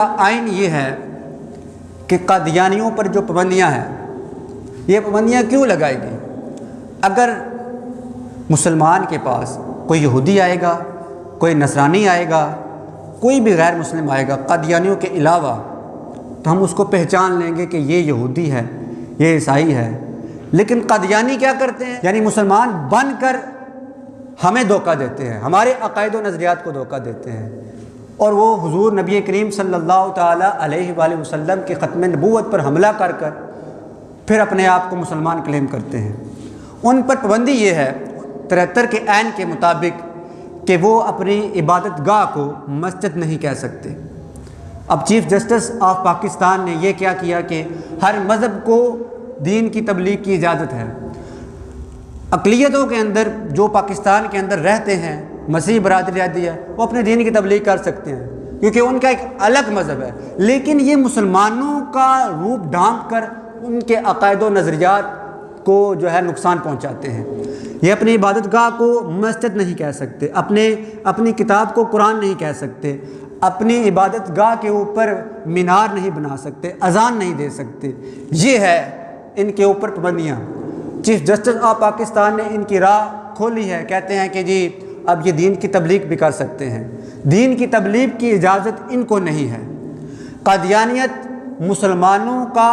آئین یہ ہے کہ قادیانیوں پر جو پابندیاں ہیں یہ پابندیاں کیوں لگائے گی؟ اگر مسلمان کے پاس کوئی یہودی آئے گا، کوئی نصرانی آئے گا، کوئی بھی غیر مسلم آئے گا قادیانیوں کے علاوہ، تو ہم اس کو پہچان لیں گے کہ یہ یہودی ہے، یہ عیسائی ہے۔ لیکن قادیانی کیا کرتے ہیں؟ یعنی مسلمان بن کر ہمیں دھوکہ دیتے ہیں، ہمارے عقائد و نظریات کو دھوکہ دیتے ہیں، اور وہ حضور نبی کریم صلی اللہ تعالیٰ علیہ وآلہ وسلم کی ختم نبوت پر حملہ کر کر پھر اپنے آپ کو مسلمان کلیم کرتے ہیں۔ ان پر پابندی یہ ہے 73 کے آئین کے مطابق کہ وہ اپنی عبادت گاہ کو مسجد نہیں کہہ سکتے۔ اب چیف جسٹس آف پاکستان نے یہ کیا کیا کہ ہر مذہب کو دین کی تبلیغ کی اجازت ہے۔ اقلیتوں کے اندر جو پاکستان کے اندر رہتے ہیں، مسیح برادری رہتی ہے، وہ اپنے دین کی تبلیغ کر سکتے ہیں کیونکہ ان کا ایک الگ مذہب ہے، لیکن یہ مسلمانوں کا روپ ڈھانپ کر ان کے عقائد و نظریات کو جو ہے نقصان پہنچاتے ہیں۔ یہ اپنی عبادت گاہ کو مسجد نہیں کہہ سکتے، اپنی کتاب کو قرآن نہیں کہہ سکتے، اپنی عبادت گاہ کے اوپر مینار نہیں بنا سکتے، اذان نہیں دے سکتے۔ یہ ہے ان کے اوپر پابندیاں۔ چیف جسٹس آف پاکستان نے ان کی راہ کھولی ہے، کہتے ہیں کہ جی اب یہ دین کی تبلیغ بھی کر سکتے ہیں۔ دین کی تبلیغ کی اجازت ان کو نہیں ہے۔ قادیانیت مسلمانوں کا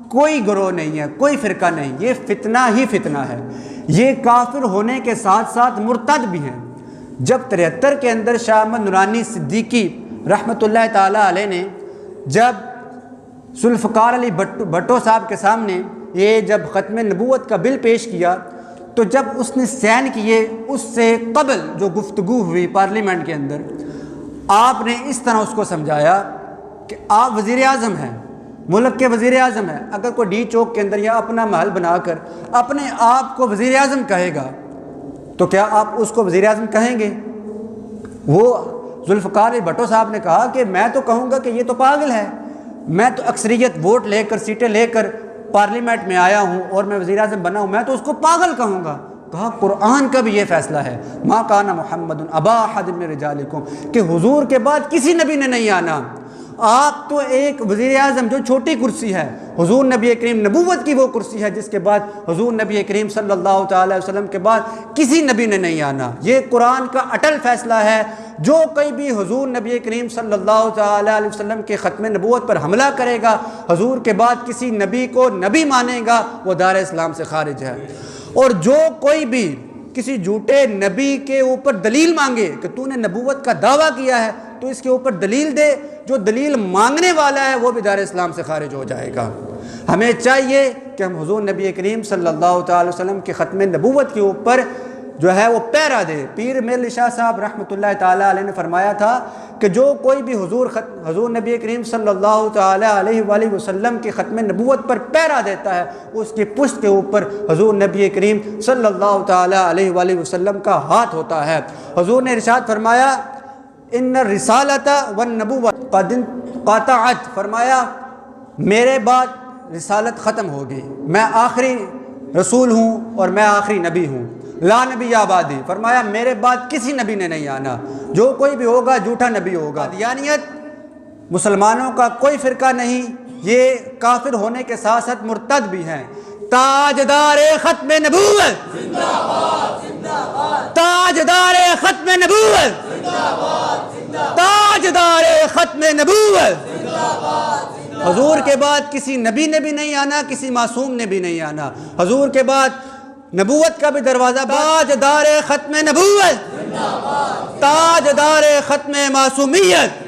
کوئی گروہ نہیں ہے، کوئی فرقہ نہیں، یہ فتنہ ہی فتنہ ہے۔ یہ کافر ہونے کے ساتھ ساتھ مرتد بھی ہیں۔ جب 73 کے اندر شاہ احمد نورانی صدیقی رحمۃ اللہ تعالیٰ علیہ نے جب ذوالفقار علی بھٹو صاحب کے سامنے یہ جب ختم نبوت کا بل پیش کیا، تو جب اس نے سین کیے، اس سے قبل جو گفتگو ہوئی پارلیمنٹ کے اندر، آپ نے اس طرح اس کو سمجھایا کہ آپ وزیر اعظم ہیں، ملک کے وزیر اعظم ہیں۔ اگر کوئی ڈی چوک کے اندر یا اپنا محل بنا کر اپنے آپ کو وزیر اعظم کہے گا تو کیا آپ اس کو وزیر اعظم کہیں گے؟ وہ ذوالفقار علی بھٹو صاحب نے کہا کہ میں تو کہوں گا کہ یہ تو پاگل ہے، میں تو اکثریت ووٹ لے کر سیٹیں لے کر پارلیمنٹ میں آیا ہوں اور میں وزیر اعظم بنا ہوں، میں تو اس کو پاگل کہوں گا۔ کہا قرآن کا بھی یہ فیصلہ ہے، ما کان محمد ابا احد من رجالکم، کہ حضور کے بعد کسی نبی نے نہیں آنا۔ آپ تو ایک وزیر اعظم جو چھوٹی کرسی ہے، حضور نبی کریم نبوت کی وہ کرسی ہے جس کے بعد حضور نبی کریم صلی اللہ تعالی وسلم کے بعد کسی نبی نے نہیں آنا۔ یہ قرآن کا اٹل فیصلہ ہے۔ جو کوئی بھی حضور نبی کریم صلی اللہ تعالی علیہ وسلم کے ختم نبوت پر حملہ کرے گا، حضور کے بعد کسی نبی کو نبی مانے گا، وہ دار اسلام سے خارج ہے۔ اور جو کوئی بھی کسی جھوٹے نبی کے اوپر دلیل مانگے کہ تو نے نبوت کا دعویٰ کیا ہے تو اس کے اوپر دلیل دے، جو دلیل مانگنے والا ہے وہ بھی دار اسلام سے خارج ہو جائے گا۔ ہمیں چاہیے کہ ہم حضور نبی کریم صلی اللہ تعالی وسلم کے ختم نبوت کے اوپر جو ہے وہ پیرا دے۔ پیر میر علی شاہ صاحب رحمۃ اللہ تعالیٰ علیہ نے فرمایا تھا کہ جو کوئی بھی حضور نبی کریم صلی اللہ تعالیٰ علیہ وآلہ وسلم کے ختم نبوت پر پیرا دیتا ہے، اس کی پشت کے اوپر حضور نبی کریم صلی اللہ تعالیٰ علیہ وآلہ وسلم کا ہاتھ ہوتا ہے۔ حضور نے ارشاد فرمایا ان الرسالۃ والنبوۃ قد انقطعت، فرمایا میرے بعد رسالت ختم ہو گئی، میں آخری رسول ہوں اور میں آخری نبی ہوں، لا نبی آبادی، فرمایا میرے بعد کسی نبی نے نہیں آنا، جو کوئی بھی ہوگا جھوٹا نبی ہوگا۔ قادیانیت مسلمانوں کا کوئی فرقہ نہیں، یہ کافر ہونے کے ساتھ ساتھ مرتد بھی ہیں۔ تاجدار ختم نبوت زندہ باد، زندہ باد، تاجدار ختم نبوت زندہ باد، زندہ باد، تاجدار ختم نبوت زندہ باد۔ حضور کے بعد کسی نبی نے بھی نہیں آنا، کسی معصوم نے بھی نہیں آنا۔ حضور کے بعد نبوت کا بھی دروازہ، تاجدار ختم نبوت، تاجدار ختم معصومیت۔